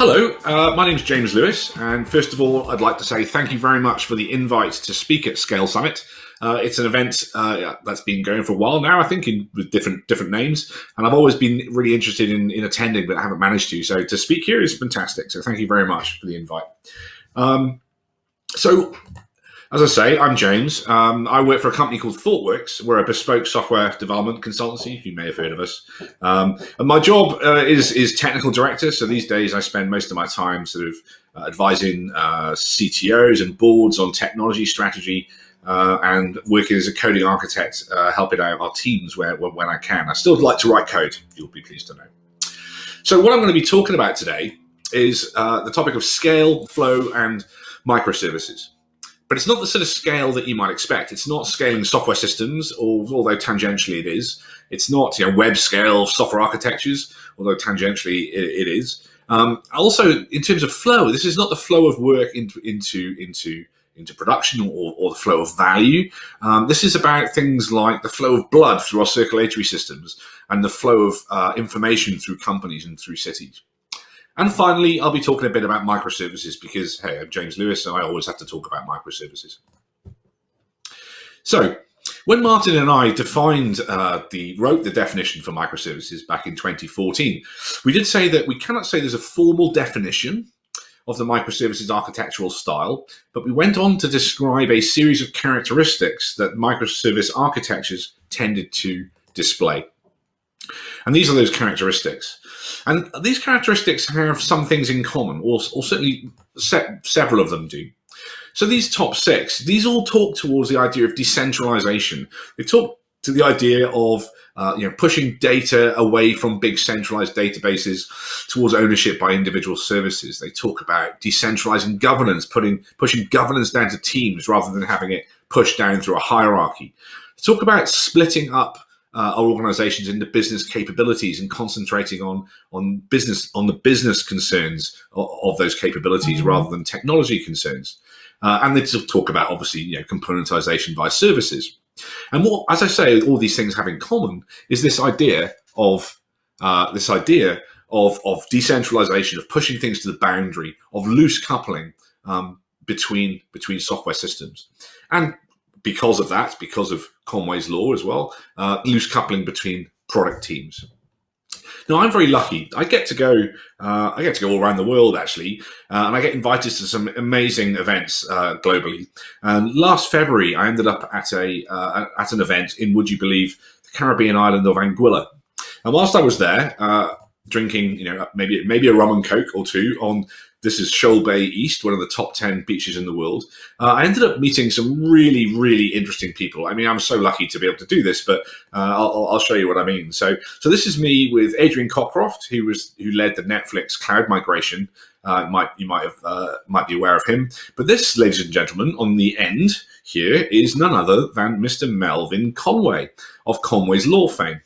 Hello, my name is James Lewis, and first of all, I'd like to say thank you very much for the invite to speak at Scale Summit. It's an event that's been going for a while now, I think, with different names, and I've always been really interested in attending, but I haven't managed to. So to speak here is fantastic. So thank you very much for the invite. So, as I say, I'm James. I work for a company called ThoughtWorks. We're a bespoke software development consultancy. You may have heard of us. And my job is technical director. So these days I spend most of my time sort of advising CTOs and boards on technology strategy and working as a coding architect, helping out our teams when I can. I still like to write code, you'll be pleased to know. So what I'm going to be talking about today is the topic of scale, flow, and microservices. But it's not the sort of scale that you might expect. It's not scaling software systems, although tangentially it is. It's not web scale software architectures, although tangentially it is. Also, in terms of flow, this is not the flow of work into production or the flow of value. This is about things like the flow of blood through our circulatory systems and the flow of information through companies and through cities. And finally, I'll be talking a bit about microservices because, hey, I'm James Lewis and I always have to talk about microservices. So, when Martin and I wrote the definition for microservices back in 2014, we did say that we cannot say there's a formal definition of the microservices architectural style, but we went on to describe a series of characteristics that microservice architectures tended to display. And these are those characteristics. And these characteristics have some things in common, or certainly several of them do. So these top six, these all talk towards the idea of decentralization. They talk to the idea of pushing data away from big centralized databases towards ownership by individual services. They talk about decentralizing governance, pushing governance down to teams rather than having it pushed down through a hierarchy. They talk about splitting up our organizations into business capabilities and concentrating on the business concerns of those capabilities rather than technology concerns. And they talk about, obviously, componentization by services. And what, as I say, all these things have in common is this idea of decentralization, of pushing things to the boundary, of loose coupling between software systems. And because of Conway's law as well, loose coupling between product teams. Now, I'm very lucky. I get to go all around the world, actually, and I get invited to some amazing events globally. And last February, I ended up at an event in, would you believe, the Caribbean island of Anguilla. And whilst I was there, drinking, maybe a rum and coke or two on. This is Shoal Bay East, one of the top 10 beaches in the world. I ended up meeting some really, really interesting people. I mean, I'm so lucky to be able to do this, but I'll show you what I mean. So this is me with Adrian Cockcroft, who led the Netflix cloud migration. You might be aware of him. But this, ladies and gentlemen, on the end here is none other than Mr. Melvin Conway of Conway's Law fame.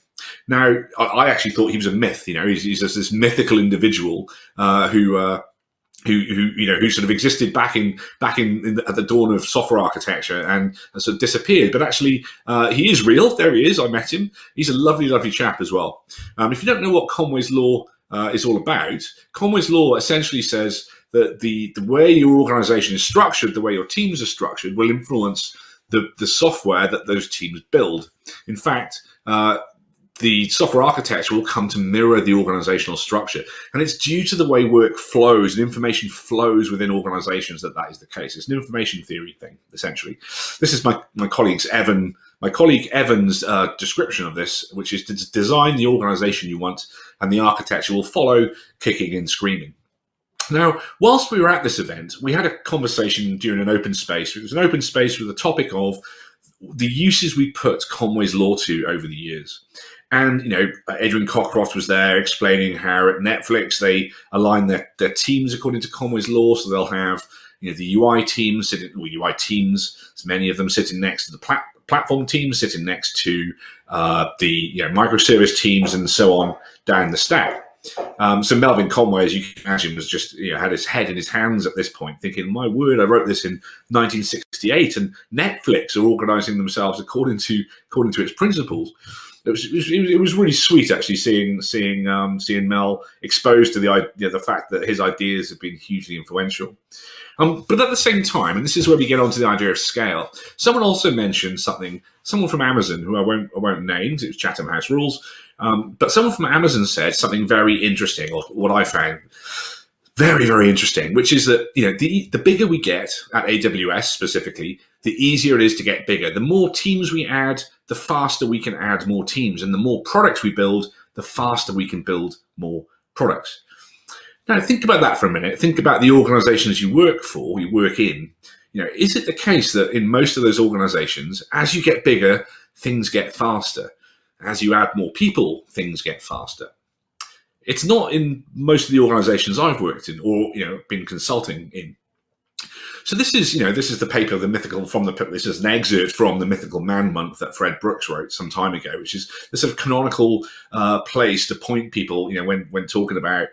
Now, I actually thought he was a myth. He's just this mythical individual who sort of existed back in at the dawn of software architecture and sort of disappeared. But actually, he is real. There he is. I met him. He's a lovely, lovely chap as well. If you don't know what Conway's Law is all about, Conway's Law essentially says that the way your organization is structured, the way your teams are structured, will influence the software that those teams build. In fact, the software architecture will come to mirror the organizational structure. And it's due to the way work flows and information flows within organizations that is the case. It's an information theory thing, essentially. This is my colleague Evan's description of this, which is to design the organization you want, and the architecture will follow, kicking and screaming. Now, whilst we were at this event, we had a conversation during an open space. It was an open space with the topic of the uses we put Conway's Law to over the years. And, Adrian Cockcroft was there explaining how at Netflix they align their teams according to Conway's Law. So they'll have, the UI teams many of them sitting next to the platform teams, sitting next to the microservice teams and so on down the stack. So Melvin Conway, as you can imagine, was just had his head in his hands at this point, thinking, "My word, I wrote this in 1968, and Netflix are organising themselves according to its principles." it was really sweet actually seeing Mel exposed to the fact that his ideas have been hugely influential. But at the same time, and this is where we get onto the idea of scale, someone also mentioned someone from Amazon, who I won't name, because it was Chatham House rules, but someone from Amazon said something very interesting, or what I found very, very interesting, which is that the bigger we get at AWS specifically, the easier it is to get bigger. The more teams we add, the faster we can add more teams, and the more products we build, the faster we can build more products. Now, think about that for a minute. Think about the organizations you work in. Is it the case that in most of those organizations, as you get bigger, things get faster? As you add more people, things get faster? It's not in most of the organizations I've worked in or been consulting in. So this is the paper, this is an excerpt from the Mythical Man Month that Fred Brooks wrote some time ago, which is the sort of canonical place to point people, when talking about,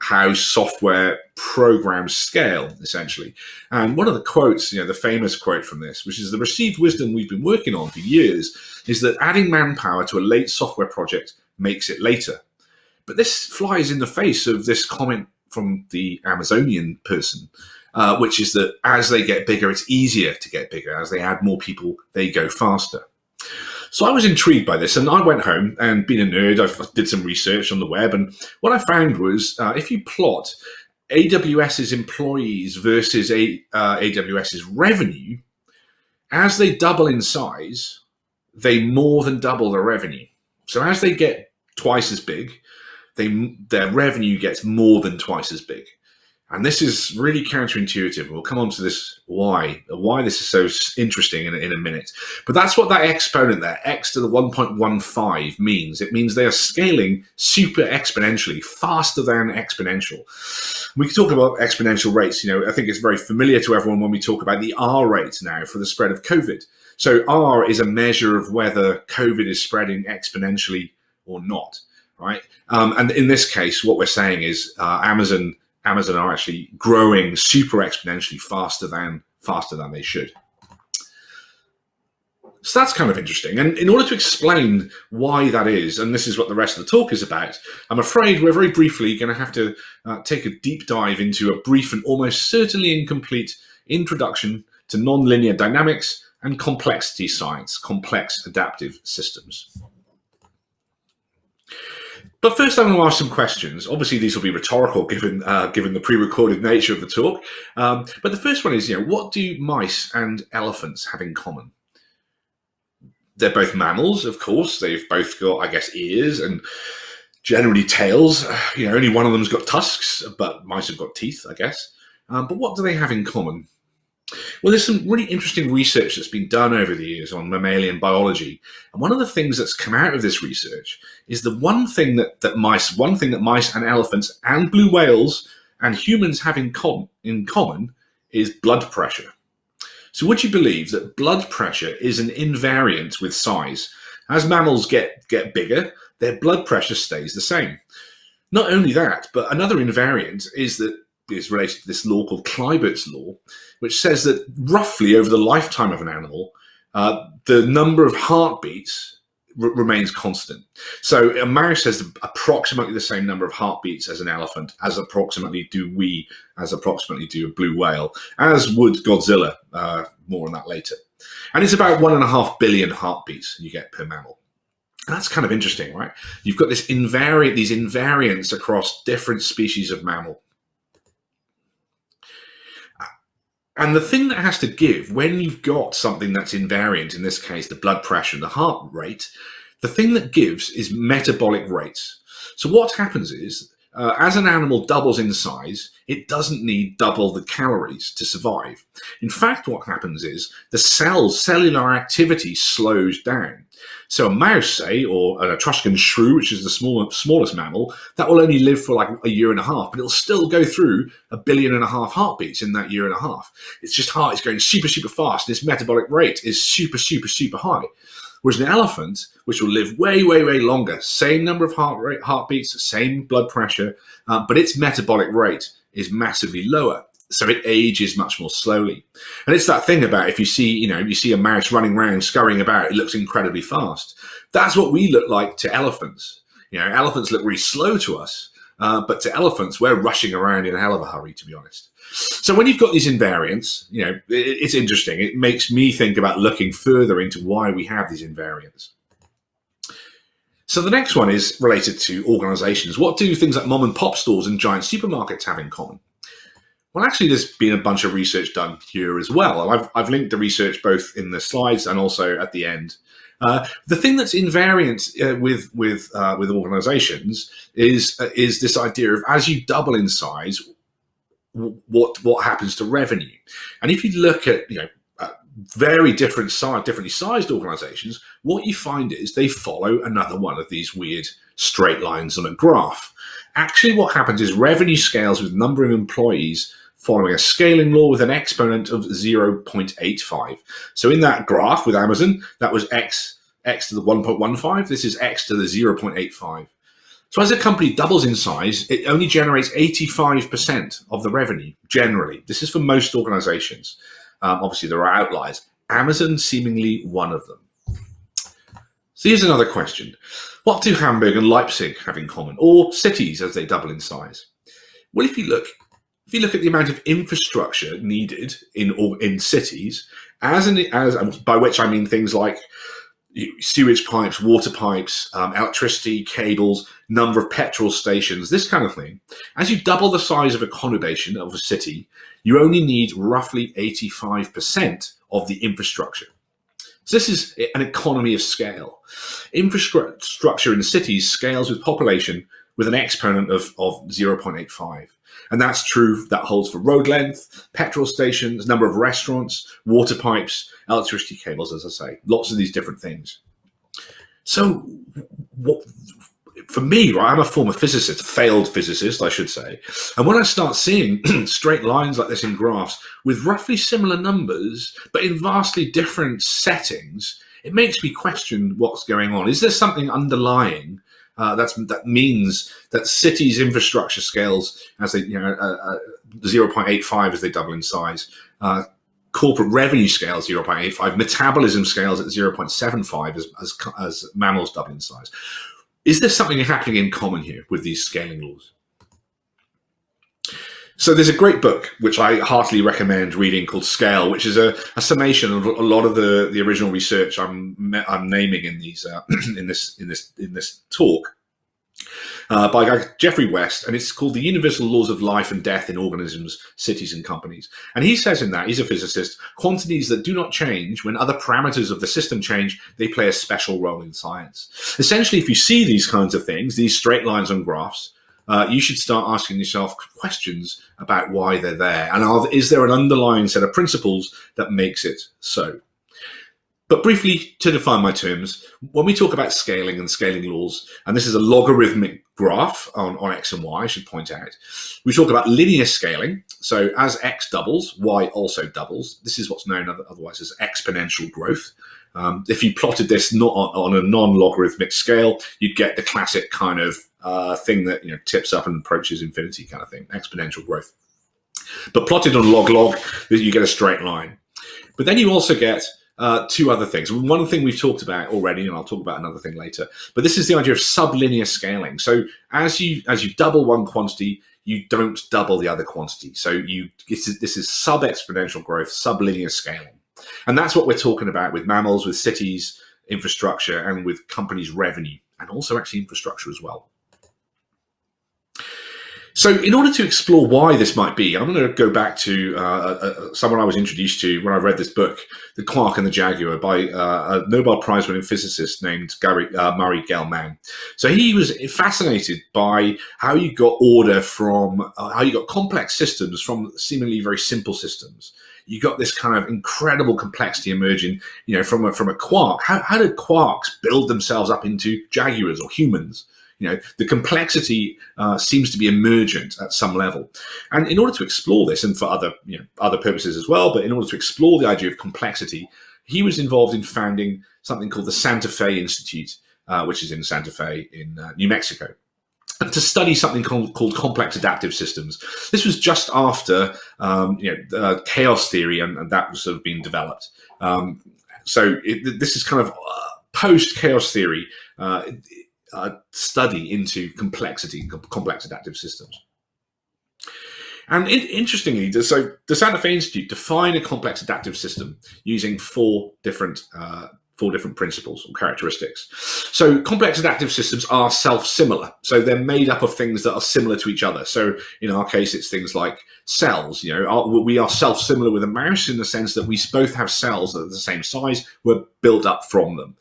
how software programs scale, essentially. And one of the quotes, the famous quote from this, which is the received wisdom we've been working on for years, is that adding manpower to a late software project makes it later. But this flies in the face of this comment from the Amazonian person, which is that as they get bigger, it's easier to get bigger. As they add more people, they go faster. So I was intrigued by this, and I went home and, being a nerd, I did some research on the web, and what I found was if you plot AWS's employees versus AWS's revenue, as they double in size, they more than double their revenue. So as they get twice as big, their revenue gets more than twice as big. And this is really counterintuitive. We'll come on to this why this is so interesting in a minute. But that's what that exponent there, x to the 1.15, means. It means they are scaling super exponentially, faster than exponential. We can talk about exponential rates. I think it's very familiar to everyone when we talk about the R rate now for the spread of COVID. So R is a measure of whether COVID is spreading exponentially or not, right? And in this case, what we're saying is Amazon are actually growing super exponentially faster than they should. So that's kind of interesting. And in order to explain why that is, and this is what the rest of the talk is about, I'm afraid we're very briefly going to have to take a deep dive into a brief and almost certainly incomplete introduction to nonlinear dynamics and complexity science, complex adaptive systems. But first, I'm going to ask some questions. Obviously, these will be rhetorical given the pre-recorded nature of the talk. But the first one is, what do mice and elephants have in common? They're both mammals, of course. They've both got, I guess, ears and generally tails. Only one of them's got tusks, but mice have got teeth, I guess. But what do they have in common? Well, there's some really interesting research that's been done over the years on mammalian biology. And one of the things that's come out of this research is the one thing that mice and elephants and blue whales and humans have in common is blood pressure. So would you believe that blood pressure is an invariant with size? As mammals get bigger, their blood pressure stays the same. Not only that, but another invariant is related to this law called Kleibert's law, which says that roughly over the lifetime of an animal, the number of heartbeats remains constant. So a mouse has approximately the same number of heartbeats as an elephant, as approximately do a blue whale, as would Godzilla. More on that later. And it's about 1.5 billion heartbeats you get per mammal. That's kind of interesting, right? You've got these invariants across different species of mammal. And the thing that has to give when you've got something that's invariant, in this case, the blood pressure and the heart rate, the thing that gives is metabolic rates. So what happens is, as an animal doubles in size, it doesn't need double the calories to survive. In fact, what happens is the cellular activity slows down. So a mouse, say, or an Etruscan shrew, which is the smallest mammal, that will only live for like a year and a half, but it'll still go through 1.5 billion heartbeats in that year and a half. It's just hard. It's going super, super fast. And its metabolic rate is super, super, super high. Whereas an elephant, which will live way, way, way longer, same number of heartbeats, same blood pressure, but its metabolic rate is massively lower. So it ages much more slowly. And it's that thing about if you see a mouse running around, scurrying about, it looks incredibly fast. That's what we look like to elephants. Elephants look really slow to us, but to elephants, we're rushing around in a hell of a hurry, to be honest. So when you've got these invariants, it's interesting. It makes me think about looking further into why we have these invariants. So the next one is related to organizations. What do things like mom and pop stores and giant supermarkets have in common? Well, actually, there's been a bunch of research done here as well. And I've linked the research both in the slides and also at the end. The thing that's invariant with organizations is this idea of as you double in size, what happens to revenue. And if you look at very differently sized organizations, what you find is they follow another one of these weird straight lines on a graph. Actually, what happens is revenue scales with number of employees following a scaling law with an exponent of 0.85. So in that graph with Amazon, that was x to the 1.15. This is x to the 0.85. So as a company doubles in size, it only generates 85% of the revenue, generally. This is for most organizations. Obviously, there are outliers. Amazon seemingly one of them. So here's another question. What do Hamburg and Leipzig have in common, or cities as they double in size? Well, if you look at the amount of infrastructure needed in cities, as by which I mean things like sewage pipes, water pipes, electricity, cables, number of petrol stations, this kind of thing. As you double the size of a conurbation of a city, you only need roughly 85% of the infrastructure. So this is an economy of scale. Infrastructure in cities scales with population with an exponent of 0.85. And that's true, that holds for road length, petrol stations, number of restaurants, water pipes, electricity cables, as I say, lots of these different things. So for me, right, I'm a former physicist, failed physicist, I should say. And when I start seeing straight lines like this in graphs with roughly similar numbers, but in vastly different settings, it makes me question what's going on. Is there something underlying that means that cities' infrastructure scales as they 0.85 as they double in size, corporate revenue scales 0.85, metabolism scales at 0.75 as mammals double in size. Is there something happening in common here with these scaling laws? So there's a great book which I heartily recommend reading called Scale, which is a summation of a lot of the original research I'm naming in these in this talk by a guy Geoffrey West, and it's called The Universal Laws of Life and Death in Organisms, Cities and Companies. And he says in that, he's a physicist, quantities that do not change when other parameters of the system change, they play a special role in science. Essentially, if you see these kinds of things, these straight lines on graphs, you should start asking yourself questions about why they're there. And is there an underlying set of principles that makes it so? But briefly, to define my terms, when we talk about scaling and scaling laws, and this is a logarithmic graph on X and Y, I should point out, we talk about linear scaling. So as X doubles, Y also doubles. This is what's known otherwise as exponential growth. If you plotted this not on a non-logarithmic scale, you'd get the classic kind of thing that tips up and approaches infinity kind of thing, exponential growth. But plotted on log, you get a straight line. But then you also get two other things. One thing we've talked about already, and I'll talk about another thing later, but this is the idea of sublinear scaling. So as you double one quantity, you don't double the other quantity. So this is sub-exponential growth, sublinear scaling. And that's what we're talking about with mammals, with cities, infrastructure, and with companies' revenue, and also actually infrastructure as well. So in order to explore why this might be, I'm going to go back to someone I was introduced to when I read this book, The Quark and the Jaguar, by a Nobel Prize-winning physicist named Murray Gell-Mann. So he was fascinated by how you got order from, how you got complex systems from seemingly very simple systems. You got this kind of incredible complexity emerging, from a quark. How did quarks build themselves up into jaguars or humans? The complexity seems to be emergent at some level. And in order to explore this, and for other purposes as well, but in order to explore the idea of complexity, he was involved in founding something called the Santa Fe Institute, which is in Santa Fe in New Mexico. to study something called complex adaptive systems. This was just after chaos theory and that was sort of being developed. This is kind of post chaos theory study into complexity, complex adaptive systems. And interestingly, so the Santa Fe Institute defined a complex adaptive system using four different principles or characteristics. So complex adaptive systems are self-similar. So they're made up of things that are similar to each other. So in our case, it's things like cells. We are self-similar with a mouse in the sense that we both have cells that are the same size. We're built up from them.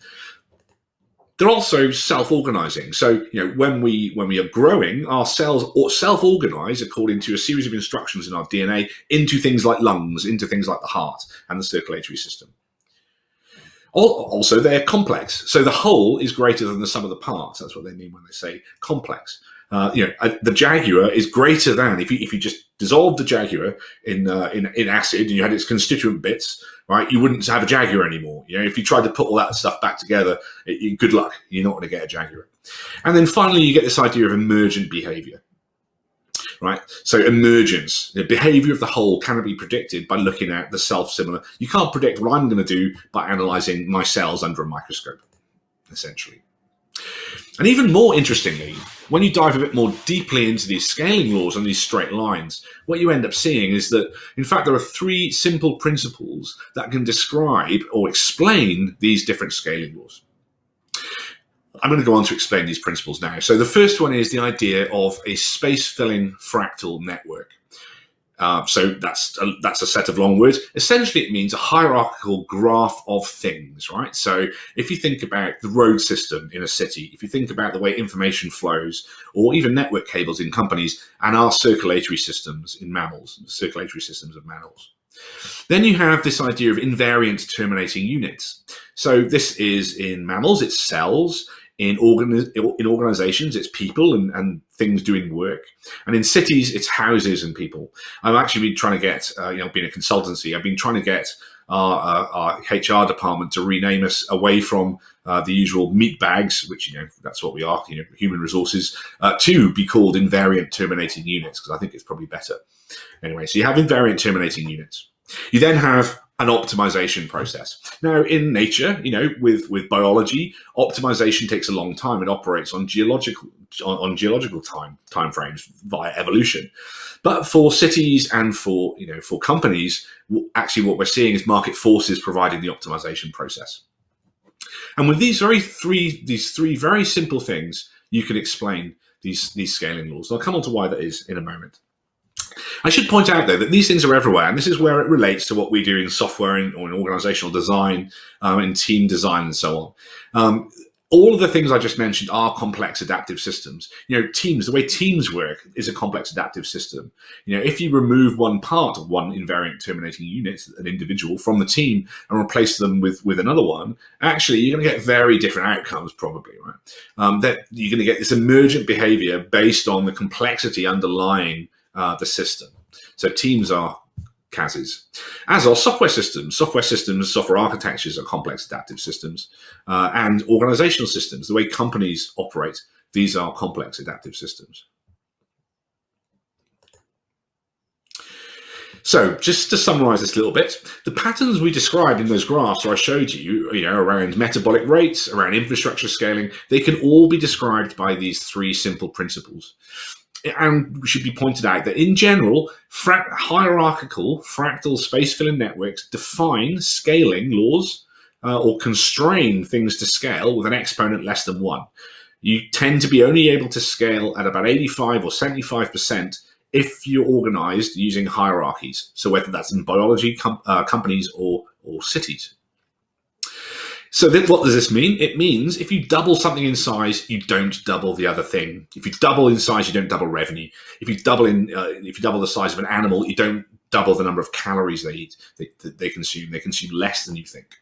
They're also self-organizing. So, when we are growing, our cells self-organize according to a series of instructions in our DNA into things like lungs, into things like the heart and the circulatory system. Also, they're complex. So the whole is greater than the sum of the parts. That's what they mean when they say complex. The jaguar is greater than, if you just dissolved the jaguar in acid and you had its constituent bits, right? You wouldn't have a jaguar anymore. If you tried to put all that stuff back together, good luck. You're not going to get a jaguar. And then finally, you get this idea of emergent behavior. Right, so emergence, the behavior of the whole cannot be predicted by looking at the self-similar. You can't predict what I'm going to do by analyzing my cells under a microscope, essentially. And even more interestingly, when you dive a bit more deeply into these scaling laws and these straight lines, what you end up seeing is that, in fact, there are three simple principles that can describe or explain these different scaling laws. I'm going to go on to explain these principles now. So the first one is the idea of a space-filling fractal network. So that's a set of long words. Essentially, it means a hierarchical graph of things, right? So if you think about the road system in a city, if you think about the way information flows, or even network cables in companies, and our circulatory systems in mammals, the circulatory systems of mammals. Then you have this idea of invariant terminating units. So this is in mammals, it's cells. In organizations, it's people and things doing work. And in cities, it's houses and people. I've actually been trying to get, being a consultancy, I've been trying to get our HR department to rename us away from the usual meat bags, which, that's what we are, human resources, to be called invariant terminating units, because I think it's probably better. Anyway, so you have invariant terminating units. You then have an optimization process. Now, in nature, with biology, optimization takes a long time. It operates on geological time frames via evolution. But for cities and for companies, actually what we're seeing is market forces providing the optimization process. And with these three very simple things, you can explain these scaling laws. I'll come on to why that is in a moment. I should point out, though, that these things are everywhere, and this is where it relates to what we do in software or in organizational design, in team design, and so on. All of the things I just mentioned are complex adaptive systems. Teams, the way teams work is a complex adaptive system. If you remove one part of one invariant terminating unit, an individual, from the team and replace them with another one, actually, you're going to get very different outcomes, probably, right? That you're going to get this emergent behavior based on the complexity underlying the system. So teams are CASs, as are software systems. Software architectures are complex adaptive systems, and organizational systems, the way companies operate, these are complex adaptive systems. So just to summarize this a little bit, the patterns we described in those graphs that I showed you, around metabolic rates, around infrastructure scaling, they can all be described by these three simple principles. And it should be pointed out that in general, hierarchical fractal space-filling networks define scaling laws or constrain things to scale with an exponent less than 1. You tend to be only able to scale at about 85 or 75% if you're organized using hierarchies. So whether that's in biology, companies, or cities. So what does this mean? It means if you double something in size, you don't double the other thing. If you double in size, you don't double revenue. If you double the size of an animal, you don't double the number of calories they eat. They consume. They consume less than you think.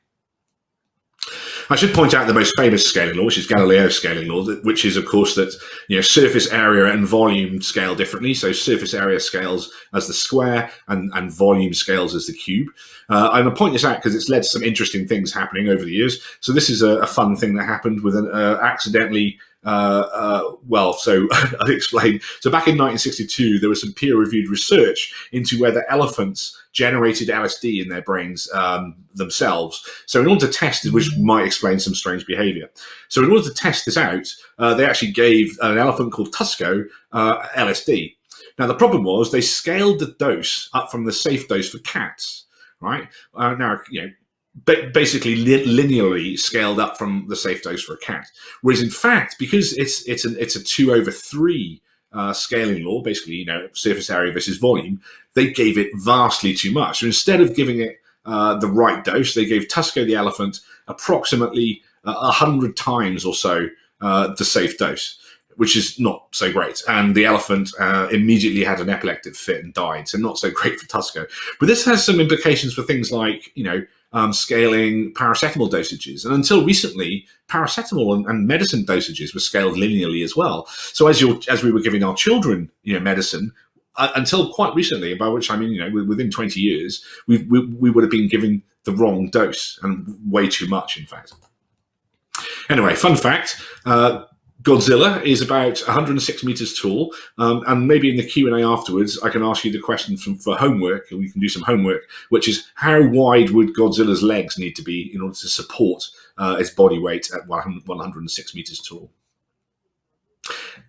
I should point out the most famous scaling law, which is Galileo's scaling law, which is, of course, that surface area and volume scale differently. So surface area scales as the square, and volume scales as the cube. I'm going to point this out because it's led to some interesting things happening over the years. So this is a fun thing that happened with an accidentally So I'll explain. So back in 1962, there was some peer-reviewed research into whether elephants generated LSD in their brains themselves. So in order to test it, which might explain some strange behavior. So in order to test this out, they actually gave an elephant called Tusco LSD. Now, the problem was they scaled the dose up from the safe dose for cats, right? Basically linearly scaled up from the safe dose for a cat. Whereas in fact, because it's a 2/3 scaling law, basically, surface area versus volume, they gave it vastly too much. So instead of giving it the right dose, they gave Tusco the elephant approximately 100 times or so the safe dose, which is not so great. And the elephant immediately had an epileptic fit and died. So not so great for Tusco. But this has some implications for things like, scaling paracetamol dosages. And until recently, paracetamol and medicine dosages were scaled linearly as well. So as we were giving our children, medicine, until quite recently, by which I mean, within 20 years, we would have been giving the wrong dose, and way too much, in fact. Anyway, fun fact, Godzilla is about 106 meters tall, and maybe in the Q&A afterwards, I can ask you the question for homework, and we can do some homework, which is how wide would Godzilla's legs need to be in order to support its body weight at 106 meters tall?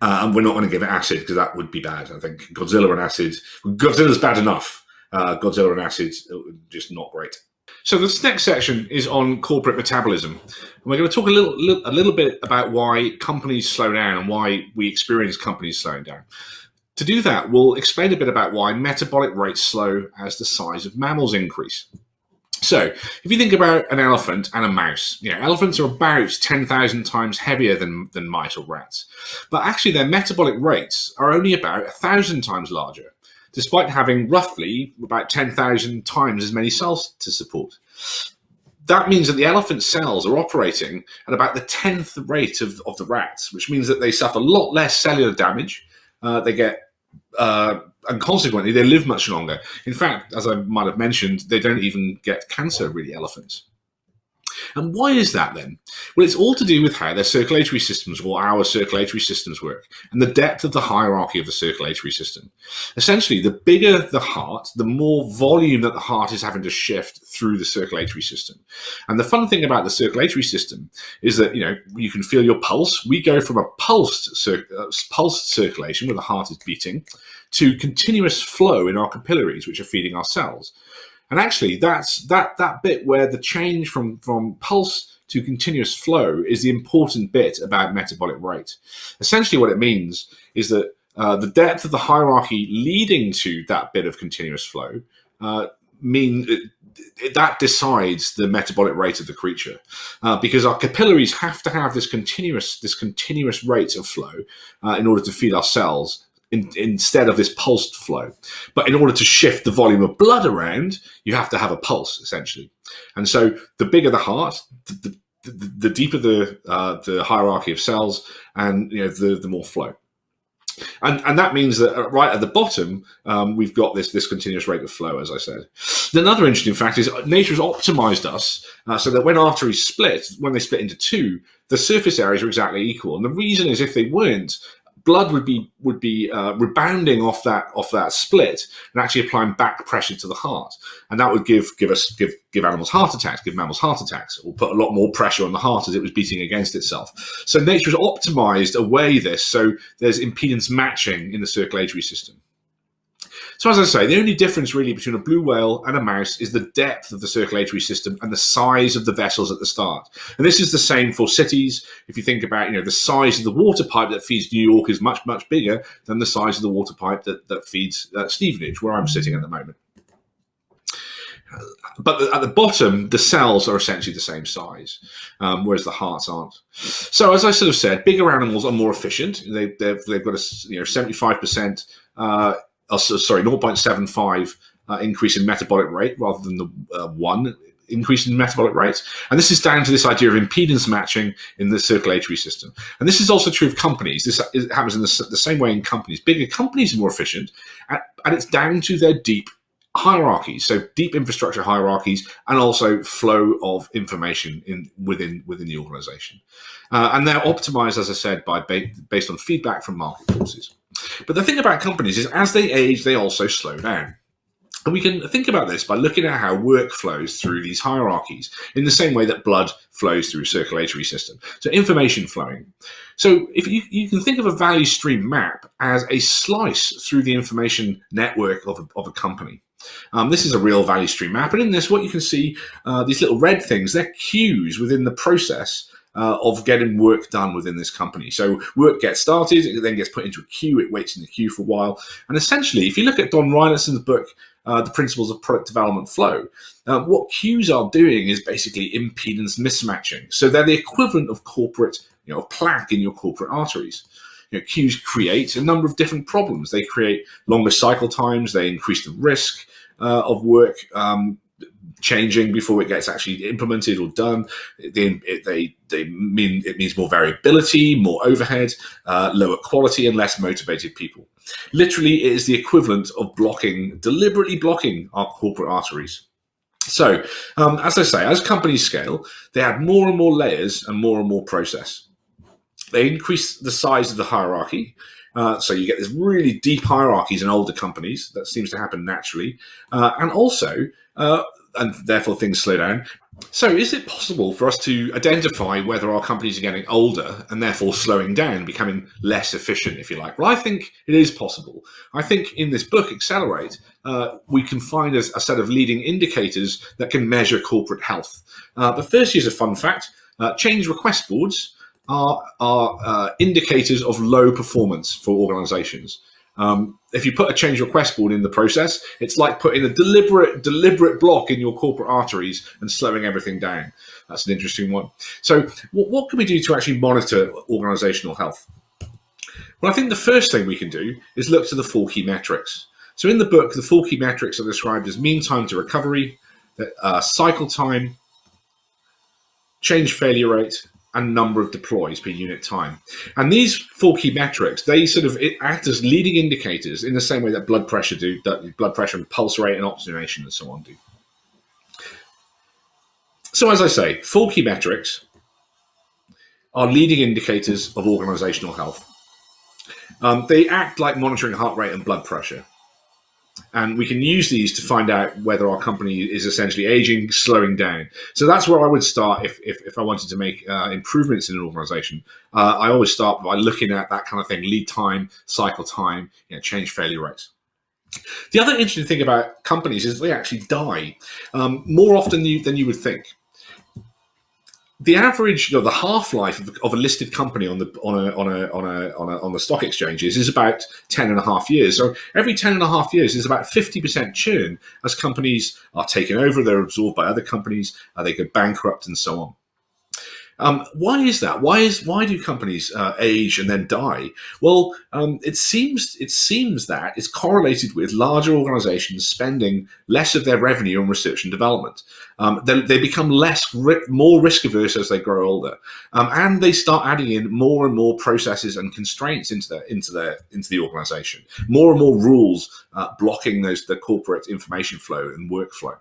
And we're not going to give it acid because that would be bad. I think Godzilla's bad enough. Godzilla and acid, just not great. So this next section is on corporate metabolism. And we're going to talk a little bit about why companies slow down and why we experience companies slowing down. To do that, we'll explain a bit about why metabolic rates slow as the size of mammals increase. So if you think about an elephant and a mouse, elephants are about 10,000 times heavier than mice or rats. But actually their metabolic rates are only about 1,000 times larger, despite having roughly about 10,000 times as many cells to support. That means that the elephant cells are operating at about the 10th rate of the rats, which means that they suffer a lot less cellular damage. And consequently, they live much longer. In fact, as I might have mentioned, they don't even get cancer, really, elephants. And why is that then? Well, it's all to do with how their circulatory systems, or our circulatory systems, work, and the depth of the hierarchy of the circulatory system. Essentially, the bigger the heart, the more volume that the heart is having to shift through the circulatory system. And the fun thing about the circulatory system is that, you can feel your pulse. We go from a pulsed circulation, where the heart is beating, to continuous flow in our capillaries, which are feeding our cells. And actually, that's that bit where the change from pulse to continuous flow is the important bit about metabolic rate. Essentially, what it means is that the depth of the hierarchy leading to that bit of continuous flow that decides the metabolic rate of the creature, because our capillaries have to have this continuous rate of flow in order to feed our cells. Instead of this pulsed flow. But in order to shift the volume of blood around, you have to have a pulse, essentially. And so the bigger the heart, the deeper the hierarchy of cells, and the more flow. And that means that right at the bottom, we've got this continuous rate of flow, as I said. Another interesting fact is nature has optimized us so that when arteries split, when they split into two, the surface areas are exactly equal. And the reason is, if they weren't, blood would be rebounding off that split and actually applying back pressure to the heart, and that would give animals heart attacks, give mammals heart attacks, or put a lot more pressure on the heart as it was beating against itself. So nature has optimized away this, so there's impedance matching in the circulatory system. So as I say, the only difference really between a blue whale and a mouse is the depth of the circulatory system and the size of the vessels at the start. And this is the same for cities. If you think about, the size of the water pipe that feeds New York is much, much bigger than the size of the water pipe that feeds Stevenage, where I'm sitting at the moment. But at the bottom, the cells are essentially the same size, whereas the hearts aren't. So as I sort of said, bigger animals are more efficient. They've got a 75%. 0.75 increase in metabolic rate rather than the 1 increase in metabolic rate. And this is down to this idea of impedance matching in the circulatory system. And this is also true of companies. It happens in the same way in companies. Bigger companies are more efficient, and it's down to their deep hierarchies, so deep infrastructure hierarchies, and also flow of information within the organization. And they're optimized, as I said, based on feedback from market forces. But the thing about companies is, as they age, they also slow down. And we can think about this by looking at how work flows through these hierarchies in the same way that blood flows through a circulatory system. So information flowing. So if you can think of a value stream map as a slice through the information network of a company. This is a real value stream map. And in this, what you can see, these little red things, they're queues within the process of getting work done within this company. So work gets started, it then gets put into a queue, it waits in the queue for a while. And essentially, if you look at Don Reinertson's book, The Principles of Product Development Flow, what queues are doing is basically impedance mismatching. So they're the equivalent of corporate, plaque in your corporate arteries. Queues create a number of different problems. They create longer cycle times, they increase the risk of work changing before it gets actually implemented or done. It means more variability, more overhead, lower quality, and less motivated people. Literally, it is the equivalent of deliberately blocking our corporate arteries. So, as I say, as companies scale, they add more and more layers and more process. They increase the size of the hierarchy. So you get this really deep hierarchies in older companies. That seems to happen naturally. And also, and therefore things slow down. So is it possible for us to identify whether our companies are getting older and therefore slowing down, becoming less efficient, if you like? Well, I think it is possible. I think in this book, Accelerate, we can find a set of leading indicators that can measure corporate health. But first, here's a fun fact. Change request boards are indicators of low performance for organizations. If you put a change request board in the process, it's like putting a deliberate block in your corporate arteries and slowing everything down. That's an interesting one. So what can we do to actually monitor organizational health? Well, I think the first thing we can do is look to the 4 key metrics. So in the book, the 4 key metrics are described as mean time to recovery, cycle time, change failure rate, and number of deploys per unit time. And these 4 key metrics, they sort of act as leading indicators in the same way that blood pressure and pulse rate and oxygenation and so on do. So as I say, 4 key metrics are leading indicators of organizational health. They act like monitoring heart rate and blood pressure. And we can use these to find out whether our company is essentially aging, slowing down. So that's where I would start if I wanted to make improvements in an organization. I always start by looking at that kind of thing: lead time, cycle time, change failure rates. The other interesting thing about companies is they actually die more often than you would think. The average, the half-life of a listed company on the stock exchanges is about 10.5 years. So every 10.5 years, there's about 50% churn as companies are taken over, they're absorbed by other companies, they go bankrupt, and so on. Why is that? Why do companies age and then die? Well, it seems that it's correlated with larger organizations spending less of their revenue on research and development. They become more risk averse as they grow older, and they start adding in more and more processes and constraints into the organization. More and more rules blocking the corporate information flow and workflow.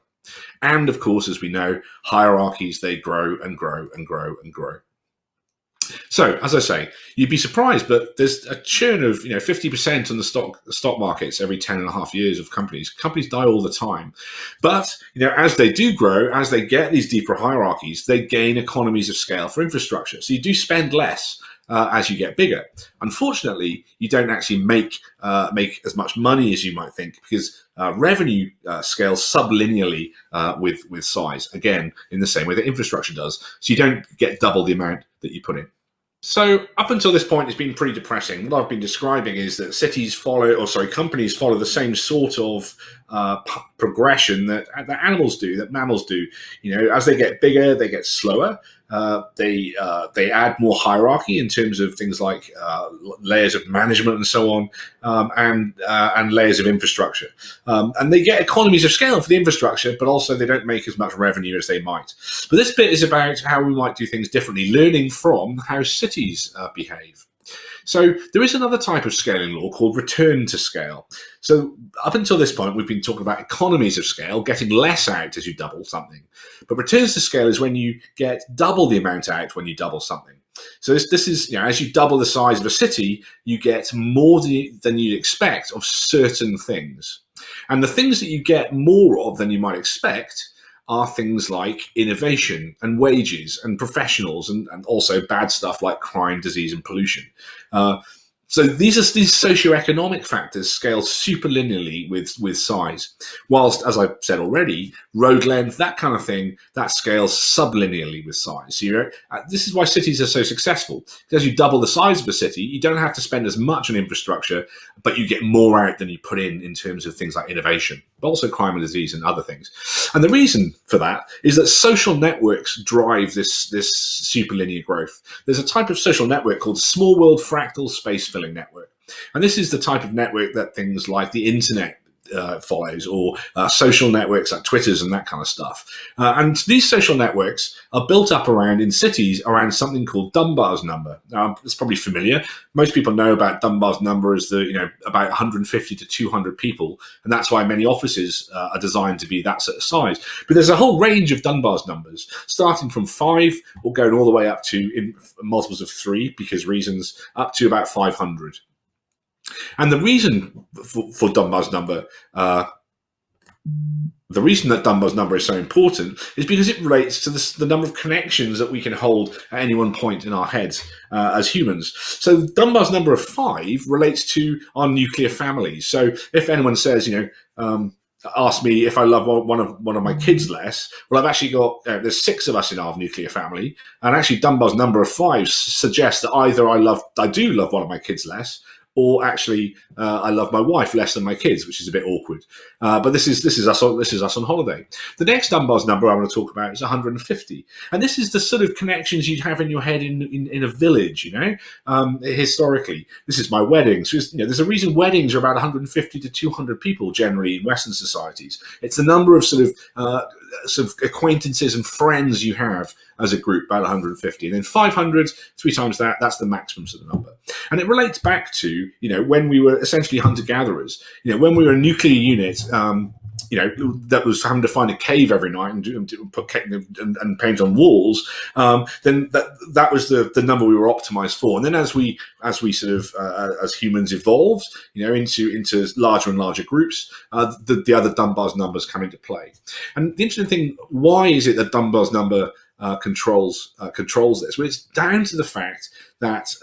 And of course, as we know, hierarchies, they grow and grow and grow and grow. So, as I say, you'd be surprised, but there's a churn of 50% on the stock markets every 10.5 years of companies. Companies die all the time. But as they do grow, as they get these deeper hierarchies, they gain economies of scale for infrastructure. So you do spend less as you get bigger. Unfortunately, you don't actually make as much money as you might think, because revenue scales sublinearly with size, again, in the same way that infrastructure does. So you don't get double the amount that you put in. So up until this point, it's been pretty depressing. What I've been describing is that companies follow the same sort of progression that animals do, that mammals do. As they get bigger, they get slower. They add more hierarchy in terms of things like layers of management and so on, and layers of infrastructure. And they get economies of scale for the infrastructure, but also they don't make as much revenue as they might. But this bit is about how we might do things differently, learning from how cities behave. So there is another type of scaling law called return to scale. So up until this point, we've been talking about economies of scale, getting less out as you double something. But returns to scale is when you get double the amount out when you double something. So this is, as you double the size of a city, you get more than you'd expect of certain things. And the things that you get more of than you might expect are things like innovation and wages and professionals and also bad stuff like crime, disease, and pollution. So these socioeconomic factors scale superlinearly with size. Whilst, as I've said already, road length, that kind of thing, that scales sublinearly with size. So this is why cities are so successful. Because as you double the size of a city, you don't have to spend as much on infrastructure, but you get more out than you put in terms of things like innovation, but also crime and disease and other things. And the reason for that is that social networks drive this superlinear growth. There's a type of social network called small world fractal space filling network. And this is the type of network that things like the internet follows, or social networks like Twitters and that kind of stuff. And these social networks are built up in cities around something called Dunbar's number. Now, it's probably familiar. Most people know about Dunbar's number as about 150 to 200 people, and that's why many offices are designed to be that sort of size. But there's a whole range of Dunbar's numbers, starting from 5 or going all the way up to in multiples of 3, because reasons, up to about 500. And the reason for Dunbar's number, the reason that Dunbar's number is so important is because it relates to the number of connections that we can hold at any one point in our heads as humans. So Dunbar's number of 5 relates to our nuclear families. So if anyone says, ask me if I love one of my kids less, well, I've actually got there's 6 of us in our nuclear family, and actually Dunbar's number of 5 suggests that either I do love one of my kids less, or actually I love my wife less than my kids, which is a bit awkward. But this is us on holiday. The next Dunbar's number I want to talk about is 150, and this is the sort of connections you'd have in your head in a village. Historically, this is my wedding. So there's a reason weddings are about 150 to 200 people generally in Western societies. It's the number of sort of acquaintances and friends you have as a group, about 150, and then 500, 3 times that. That's the maximum sort of number, and it relates back to when we were essentially hunter-gatherers. When we were a nuclear unit, that was having to find a cave every night and put paint on walls. Then that was the number we were optimized for. And then as we sort of as humans evolved, into larger and larger groups, the other Dunbar's numbers come into play. And the interesting thing, why is it that Dunbar's number controls this? Well, it's down to the fact that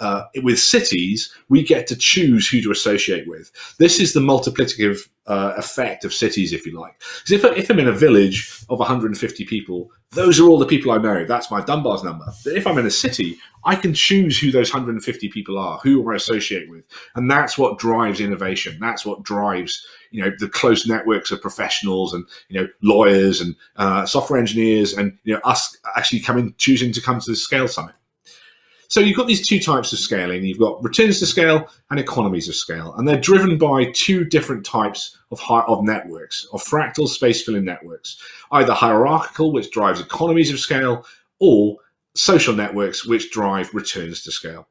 with cities, we get to choose who to associate with. This is the multiplicative effect of cities, if you like. Because if I'm in a village of 150 people, those are all the people I know. That's my Dunbar's number. But if I'm in a city, I can choose who those 150 people are, who I associate with. And that's what drives innovation. That's what drives the close networks of professionals and lawyers and software engineers and us actually choosing to come to the Scale Summit. So you've got these 2 types of scaling. You've got returns to scale and economies of scale, and they're driven by 2 different types of networks, of fractal space filling networks, either hierarchical, which drives economies of scale, or social networks, which drive returns to scale.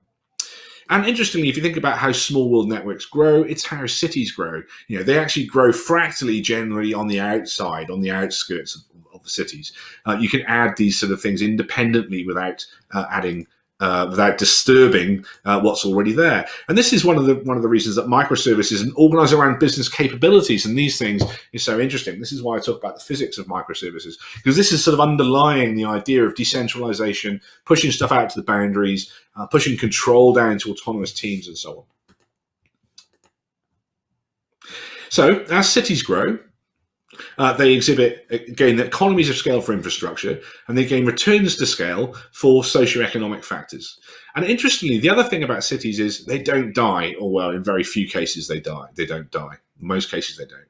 And interestingly, if you think about how small world networks grow, it's how cities grow. They actually grow fractally generally on the outside, on the outskirts of the cities. You can add these sort of things independently without without disturbing what's already there. And this is one of the reasons that microservices and organize around business capabilities and these things is so interesting. This is why I talk about the physics of microservices, because this is sort of underlying the idea of decentralization, pushing stuff out to the boundaries, pushing control down to autonomous teams and so on. So as cities grow, they exhibit, again, economies of scale for infrastructure, and they gain returns to scale for socioeconomic factors. And interestingly, the other thing about cities is they don't die, or well, in very few cases they die. They don't die. In most cases they don't.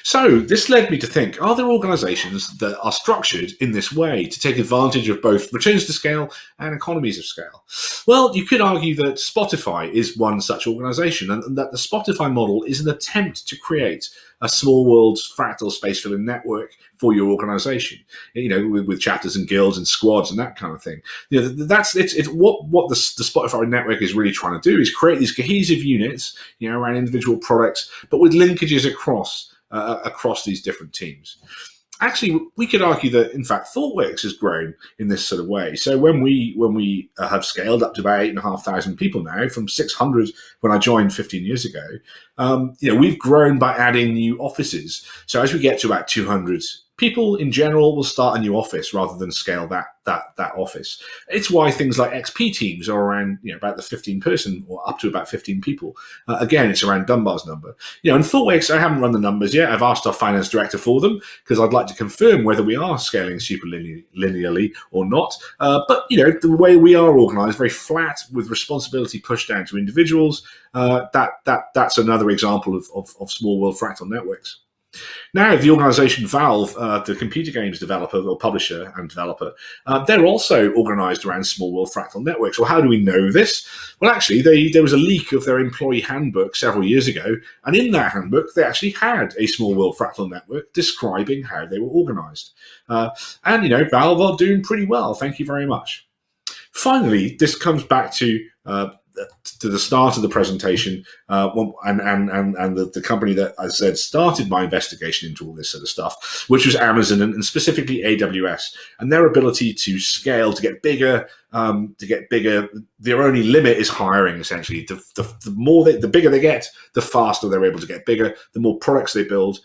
So this led me to think, are there organizations that are structured in this way to take advantage of both returns to scale and economies of scale? Well, you could argue that Spotify is one such organization, and that the Spotify model is an attempt to create a small world fractal space filling network for your organization, with chapters and guilds and squads and that kind of thing. That's what the Spotify network is really trying to do, is create these cohesive units, around individual products, but with linkages across these different teams. Actually, we could argue that, in fact, ThoughtWorks has grown in this sort of way. So when we have scaled up to about 8,500 people now, from 600 when I joined 15 years ago, we've grown by adding new offices. So as we get to about 200 people in general, will start a new office rather than scale that office. It's why things like XP teams are around about the 15 person or up to about 15 people. Again, it's around Dunbar's number. And ThoughtWorks, I haven't run the numbers yet. I've asked our finance director for them because I'd like to confirm whether we are scaling super linearly or not. But the way we are organised, very flat with responsibility pushed down to individuals. That's another example of small world fractal networks. Now, the organisation Valve, the computer games developer or publisher and developer, they're also organised around small world fractal networks. Well, how do we know this? Well, actually, there was a leak of their employee handbook several years ago, and in that handbook, they actually had a small world fractal network describing how they were organised. And Valve are doing pretty well. Thank you very much. Finally, this comes back to the start of the presentation, and the company that I said started my investigation into all this sort of stuff, which was Amazon and specifically AWS, and their ability to scale, to get bigger. Their only limit is hiring. Essentially, the bigger they get, the faster they're able to get bigger. The more products they build,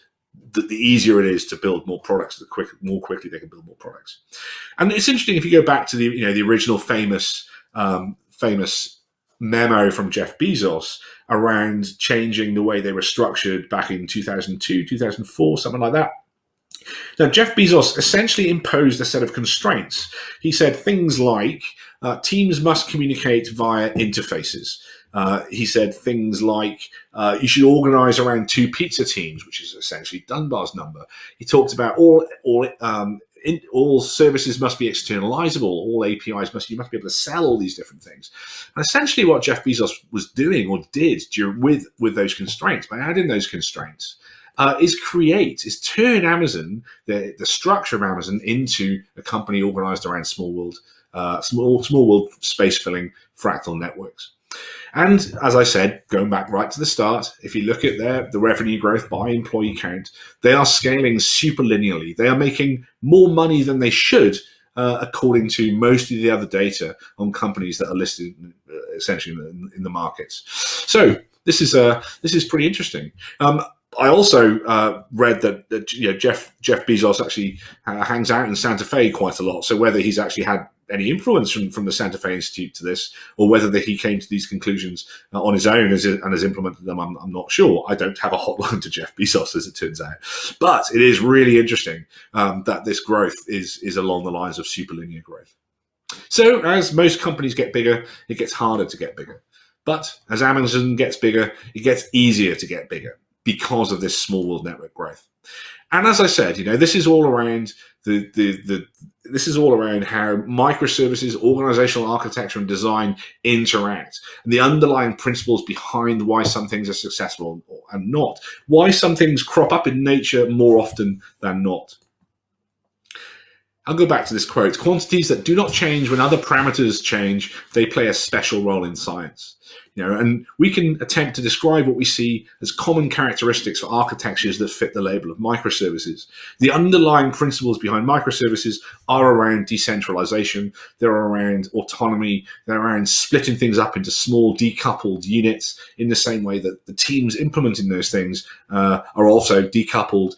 the easier it is to build more products. The more quickly they can build more products. And it's interesting if you go back to the original famous memo from Jeff Bezos around changing the way they were structured back in 2002, 2004, something like that. Now, Jeff Bezos essentially imposed a set of constraints. He said things like teams must communicate via interfaces. He said things like you should organize around 2 pizza teams, which is essentially Dunbar's number. He talked about all services must be externalizable. All APIs you must be able to sell all these different things. And essentially, what Jeff Bezos was doing or did with those constraints, by adding those constraints, is turn Amazon, the structure of Amazon, into a company organized around small world space filling fractal networks. And as I said, going back right to the start, if you look at the revenue growth by employee count, they are scaling super linearly. They are making more money than they should, according to most of the other data on companies that are listed essentially in the markets. So this is pretty interesting. I also read that Jeff Bezos actually hangs out in Santa Fe quite a lot. So whether he's actually had any influence from the Santa Fe Institute to this, or whether he came to these conclusions on his own and has implemented them, I'm not sure. I don't have a hotline to Jeff Bezos, as it turns out. But it is really interesting that this growth is along the lines of superlinear growth. So as most companies get bigger, it gets harder to get bigger. But as Amazon gets bigger, it gets easier to get bigger because of this small world network growth. And as I said, this is all around this is all around how microservices, organizational architecture, and design interact, and the underlying principles behind why some things are successful and not, why some things crop up in nature more often than not. I'll go back to this quote. Quantities that do not change when other parameters change, they play a special role in science. And we can attempt to describe what we see as common characteristics for architectures that fit the label of microservices. The underlying principles behind microservices are around decentralization, they're around autonomy, they're around splitting things up into small decoupled units in the same way that the teams implementing those things are also decoupled,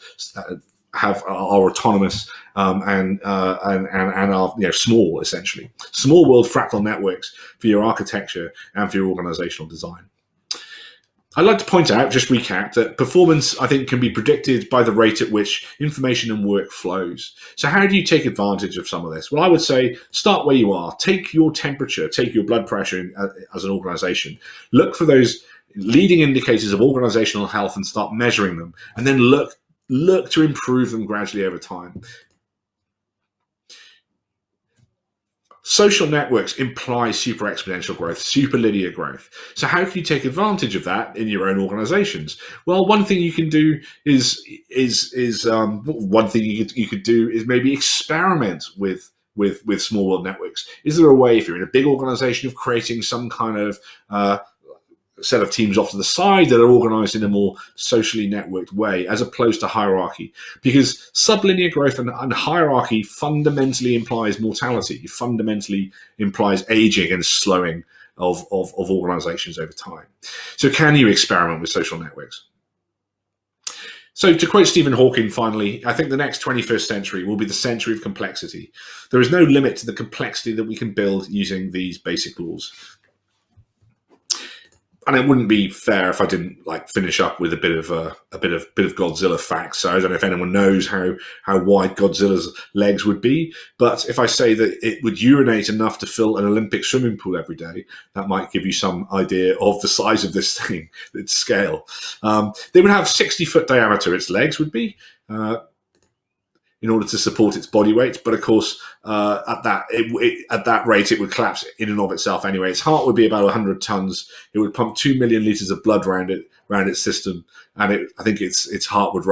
are autonomous, and are small, essentially. Small world fractal networks for your architecture and for your organizational design. I'd like to point out, just recap, that performance, I think, can be predicted by the rate at which information and work flows. So how do you take advantage of some of this? Well, I would say start where you are. Take your temperature, take your blood pressure as an organization. Look for those leading indicators of organizational health and start measuring them. And then look look to improve them gradually over time. Social networks imply super exponential growth, super linear growth. So how can you take advantage of that in your own organizations? Well, one thing you can do is one thing you could do is maybe experiment with small world networks. Is there a way, if you're in a big organization, of creating some kind of set of teams off to the side that are organized in a more socially networked way, as opposed to hierarchy? Because sublinear growth and hierarchy fundamentally implies mortality. It fundamentally implies aging and slowing of organizations over time. So can you experiment with social networks? So to quote Stephen Hawking, finally, I think the next 21st century will be the century of complexity. There is no limit to the complexity that we can build using these basic laws. And it wouldn't be fair if I didn't finish up with a bit of Godzilla facts. So I don't know if anyone knows how wide Godzilla's legs would be, but if I say that it would urinate enough to fill an Olympic swimming pool every day, that might give you some idea of the size of this thing, its scale. They would have 60-foot diameter. Its legs would be. In order to support its body weight, but of course, at that rate, it would collapse in and of itself anyway. Its heart would be about 100 tons. It would pump 2 million liters of blood around its system, and I think its heart would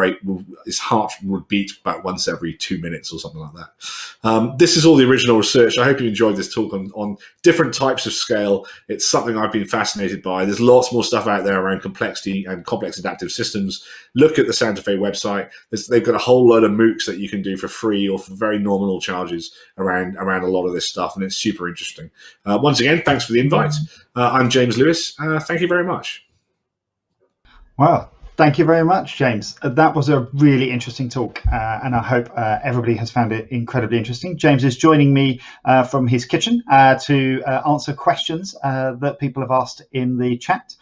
beat about once every 2 minutes or something like that. This is all the original research. I hope you enjoyed this talk on different types of scale. It's something I've been fascinated by. There's lots more stuff out there around complexity and complex adaptive systems. Look at the Santa Fe website. They've got a whole load of MOOCs that you can do for free or for very nominal charges around a lot of this stuff, and it's super interesting. Once again, thanks for the invite. I'm James Lewis. Thank you very much. Wow. Thank you very much, James. That was a really interesting talk, and I hope everybody has found it incredibly interesting. James is joining me from his kitchen to answer questions that people have asked in the chat.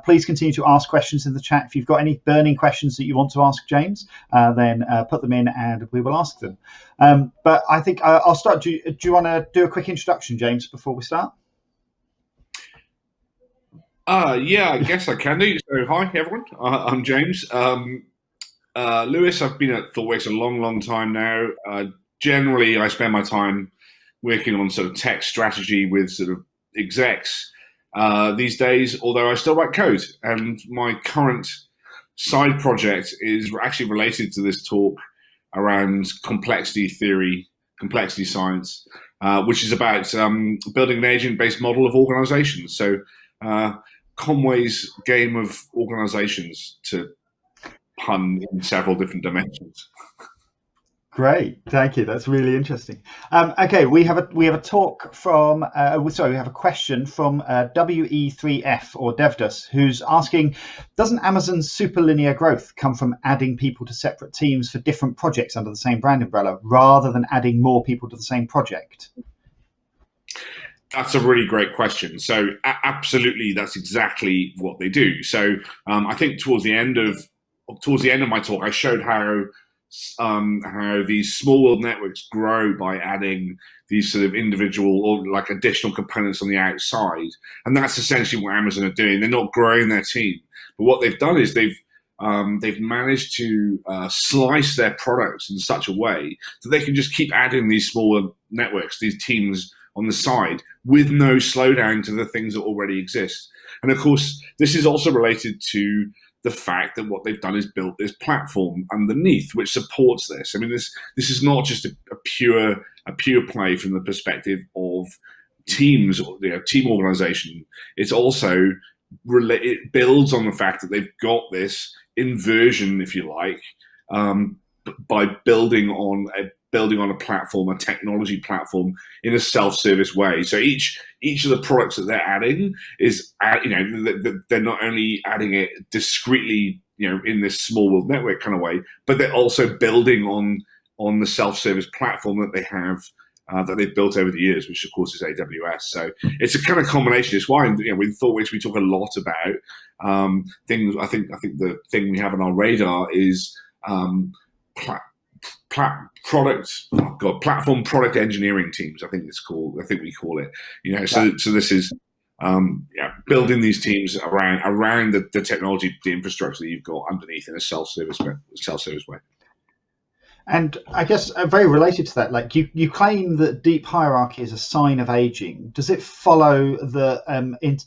Please continue to ask questions in the chat. If you've got any burning questions that you want to ask James, then put them in and we will ask them. But I think I'll start. Do you want to do a quick introduction, James, before we start? Yeah, I guess I can do. So, hi, everyone. I'm James Lewis. I've been at ThoughtWorks a long, long time now. Generally, I spend my time working on sort of tech strategy with sort of execs these days, although I still write code. And my current side project is actually related to this talk around complexity theory, complexity science, which is about building an agent-based model of organizations. So, Conway's game of organizations, to pun in several different dimensions. Great, thank you. That's really interesting. Okay, we have a talk from we have a question from WE3F or Devdus, who's asking, doesn't Amazon's superlinear growth come from adding people to separate teams for different projects under the same brand umbrella, rather than adding more people to the same project? That's a really great question. So absolutely, that's exactly what they do. So I think towards the end of my talk, I showed how these small world networks grow by adding these sort of individual or additional components on the outside, and that's essentially what Amazon are doing. They're not growing their team, but what they've done is they've managed to slice their products in such a way that they can just keep adding these smaller networks, these teams on the side, with no slowdown to the things that already exist. And of course, this is also related to the fact that what they've done is built this platform underneath, which supports this. I mean, this is not just a pure play from the perspective of teams, team organization. It's also it builds on the fact that they've got this inversion, if you like, by building on a platform, a technology platform, in a self-service way. So each of the products that they're adding is, they're not only adding it discreetly, in this small world network kind of way, but they're also building on the self-service platform that they have, that they've built over the years, which of course is AWS. So it's a kind of combination. It's why, with ThoughtWorks we talk a lot about things. I think the thing we have on our radar is platform product engineering teams. I think we call it. So this is building these teams around the technology, the infrastructure that you've got underneath in a self-service way. And I guess very related to that, like you claim that deep hierarchy is a sign of aging. Does it follow that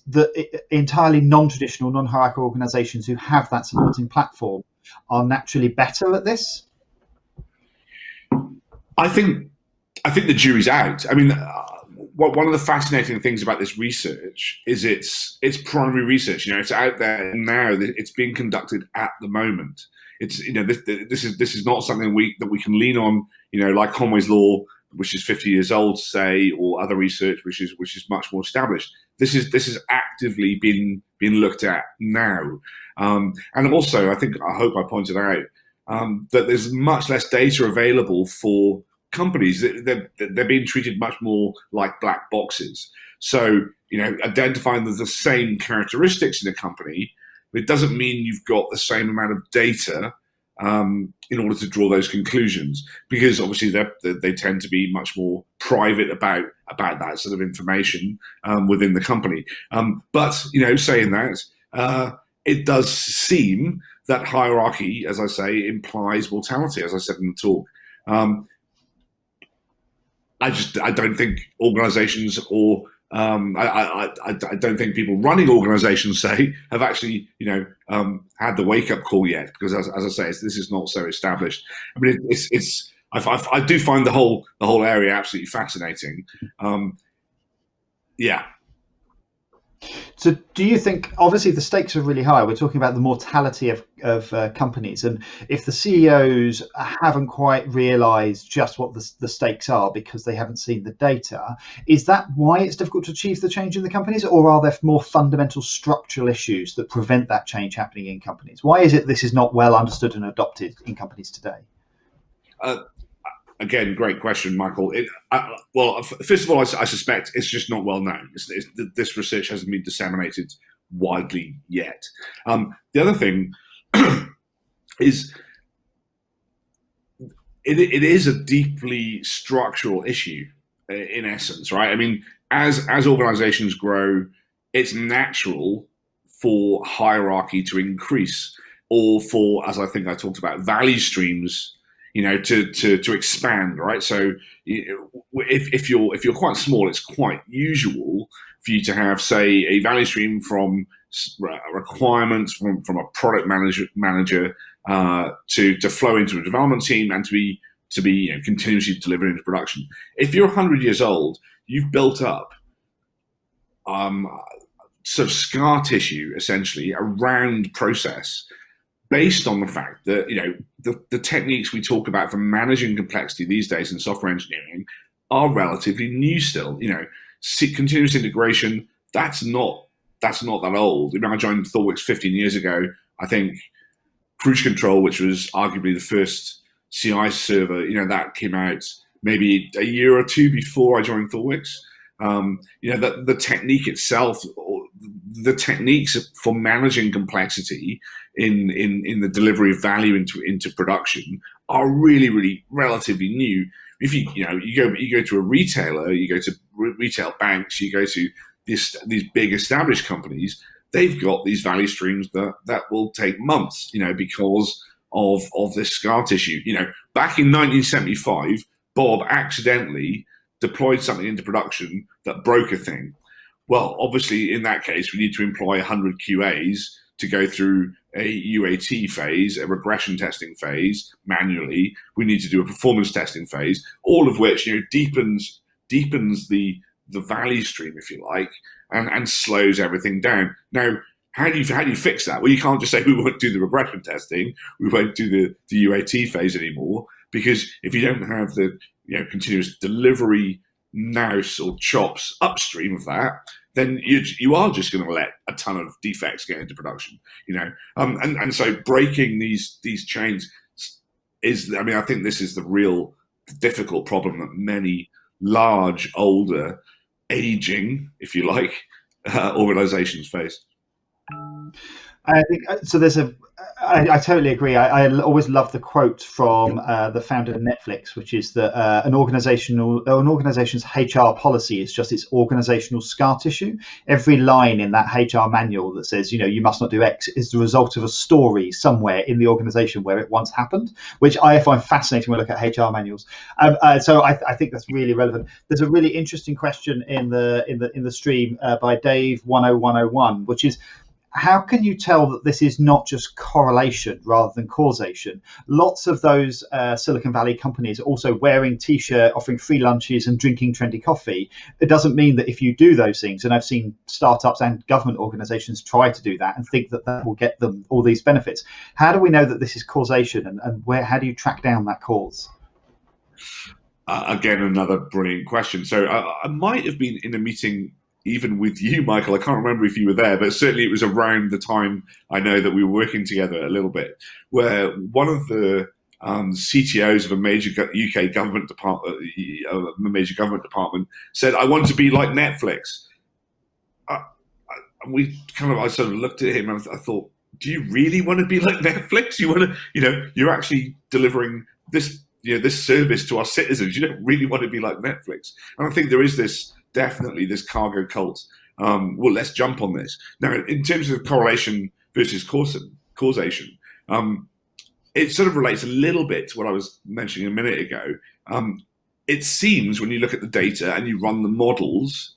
the entirely non-traditional, non-hierarchical organisations who have that supporting platform are naturally better at this? I think the jury's out. I mean, one of the fascinating things about this research is it's primary research. It's out there now. It's being conducted at the moment. It's this is not something that we can lean on. Like Conway's Law, which is 50 years old, say, or other research which is much more established. This is actively being looked at now, and also I hope I pointed out that there's much less data available for companies. They're being treated much more like black boxes. So identifying the same characteristics in a company, it doesn't mean you've got the same amount of data in order to draw those conclusions, because obviously they tend to be much more private about that sort of information within the company. But saying that, it does seem that hierarchy, as I say, implies mortality, as I said in the talk. I don't think organizations or I don't think people running organizations, say, have actually had the wake up call yet, because as I say, this is not so established. I mean, I do find the whole area absolutely fascinating. Yeah. So do you think, obviously the stakes are really high, we're talking about the mortality of companies, and if the CEOs haven't quite realised just what the stakes are because they haven't seen the data, is that why it's difficult to achieve the change in the companies, or are there more fundamental structural issues that prevent that change happening in companies? Why is it this is not well understood and adopted in companies today? Again, great question, Michael. Well, first of all, I suspect it's just not well known. This research hasn't been disseminated widely yet. The other thing is it is a deeply structural issue in essence, right? I mean, as organizations grow, it's natural for hierarchy to increase, or for, as I think I talked about, value streams to expand, right? So if you're quite small, it's quite usual for you to have, say, a value stream from requirements from a product manager to flow into a development team and to be continuously delivered into production. If you're 100 years old, you've built up sort of scar tissue essentially around process, based on the fact that the techniques we talk about for managing complexity these days in software engineering are relatively new still. Continuous integration, that's not that old. I joined ThoughtWorks 15 years ago. I think Cruise Control, which was arguably the first CI server, that came out maybe a year or two before I joined ThoughtWorks. The technique itself, the techniques for managing complexity in the delivery of value into production are really, really relatively new. If you go to a retailer, you go to retail banks, you go to these big established companies, they've got these value streams that will take months, because of this scar tissue. Back in 1975, Bob accidentally deployed something into production that broke a thing. Well, obviously, in that case, we need to employ 100 QAs to go through a UAT phase, a regression testing phase manually. We need to do a performance testing phase, all of which deepens the value stream, if you like, and slows everything down. Now, how do you fix that? Well, you can't just say we won't do the regression testing, we won't do the UAT phase anymore, because if you don't have the continuous delivery nous or chops upstream of that, then you are just going to let a ton of defects get into production, and so breaking these chains is, I think this is the real difficult problem that many large, older, aging, if you like, organizations face. I think so. I totally agree. I always love the quote from the founder of Netflix, which is that an organization's HR policy is just its organizational scar tissue. Every line in that HR manual that says, you must not do X is the result of a story somewhere in the organization where it once happened, which I find fascinating when I look at HR manuals. So I think that's really relevant. There's a really interesting question in the stream by Dave10101, which is, how can you tell that this is not just correlation rather than causation? Lots of those Silicon Valley companies are also wearing T-shirt, offering free lunches and drinking trendy coffee. It doesn't mean that if you do those things, and I've seen startups and government organizations try to do that and think that that will get them all these benefits. How do we know that this is causation, and how do you track down that cause? Again, another brilliant question. So I might have been in a meeting even with you, Michael. I can't remember if you were there, but certainly it was around the time I know that we were working together a little bit, where one of the CTOs of a major UK government department, said, "I want to be like Netflix." I sort of looked at him and I thought, "Do you really want to be like Netflix? You want to, you're actually delivering this." This service to our citizens. You don't really want to be like Netflix. And I think there is definitely this cargo cult. Well, let's jump on this. Now, in terms of correlation versus causation, it sort of relates a little bit to what I was mentioning a minute ago. It seems when you look at the data and you run the models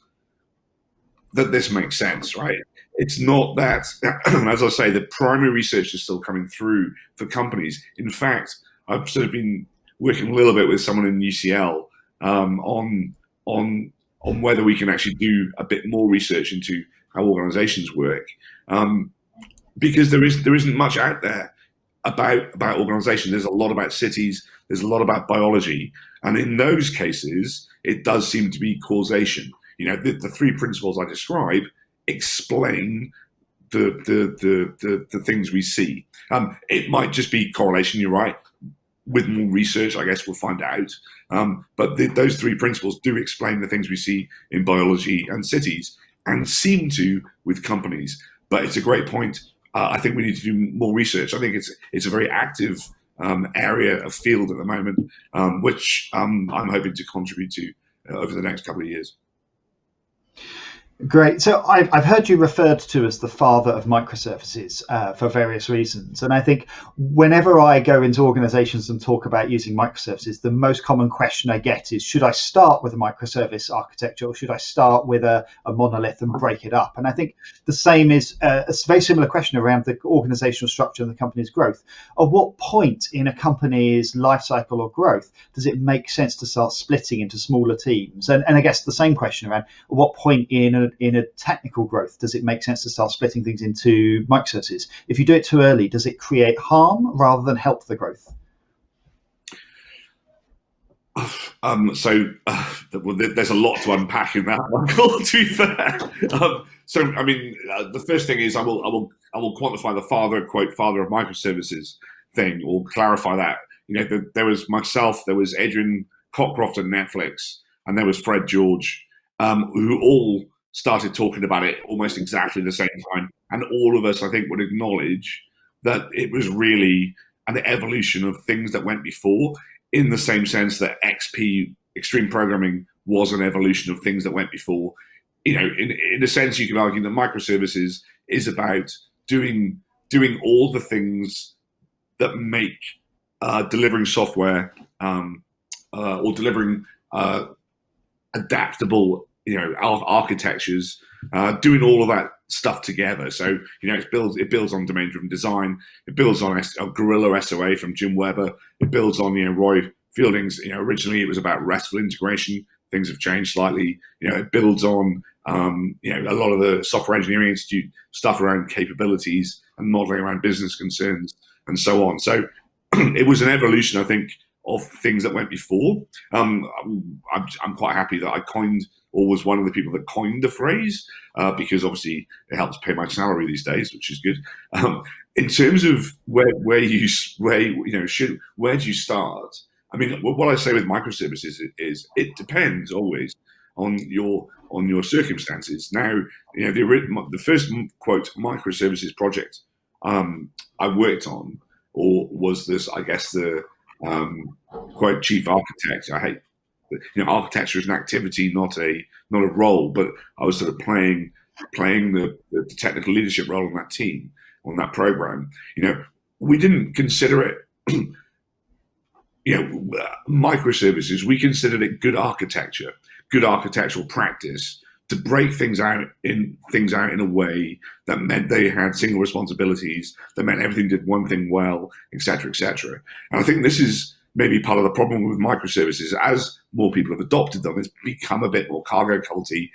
that this makes sense, right? It's not that, as I say, the primary research is still coming through for companies. In fact, I've sort of been working a little bit with someone in UCL on whether we can actually do a bit more research into how organizations work, because there isn't much out there about organizations. There's a lot about cities, there's a lot about biology, and in those cases it does seem to be causation. The three principles I describe explain the things we see. It might just be correlation, you're right. With more research, I guess we'll find out. But those three principles do explain the things we see in biology and cities, and seem to with companies. But it's a great point. I think we need to do more research. I think it's a very active area of field at the moment, which I'm hoping to contribute to over the next couple of years. Great. So I've heard you referred to as the father of microservices for various reasons. And I think whenever I go into organizations and talk about using microservices, the most common question I get is, should I start with a microservice architecture, or should I start with a monolith and break it up? And I think the same is a very similar question around the organizational structure and the company's growth. At what point in a company's life cycle or growth does it make sense to start splitting into smaller teams? And I guess the same question around, at what point in a technical growth does it make sense to start splitting things into microservices? If you do it too early, does it create harm rather than help the growth? There's a lot to unpack in that, Michael, to be fair. The first thing is I will quantify the father of microservices thing, or clarify that. There was myself, there was Adrian Cockcroft at Netflix, and there was Fred George, who all started talking about it almost exactly the same time. And all of us, I think, would acknowledge that it was really an evolution of things that went before, in the same sense that XP, extreme programming, was an evolution of things that went before. In a sense, you could argue that microservices is about doing all the things that make delivering software or delivering adaptable architectures, doing all of that stuff together. So it builds on domain-driven design. It builds on Gorilla SOA from Jim Weber. It builds on Roy Fielding's. Originally it was about RESTful integration. Things have changed slightly. It builds on a lot of the Software Engineering Institute stuff around capabilities and modeling around business concerns and so on. So it was an evolution, I think, of things that went before. I'm quite happy that I coined, or was one of the people that coined the phrase, because obviously it helps pay my salary these days, which is good. In terms of where do you start? I mean, what I say with microservices is it depends always on your circumstances. Now, the first quote microservices project I worked on, or was this, I guess, the quote chief architect. I hate, architecture is an activity, not a role, but I was sort of playing the technical leadership role on that team, on that program. We didn't consider it microservices. We considered it good architecture, good architectural practice to break things out in a way that meant they had single responsibilities, that meant everything did one thing well, et cetera, et cetera. And I think this is maybe part of the problem with microservices. As more people have adopted them, it's become a bit more cargo culty.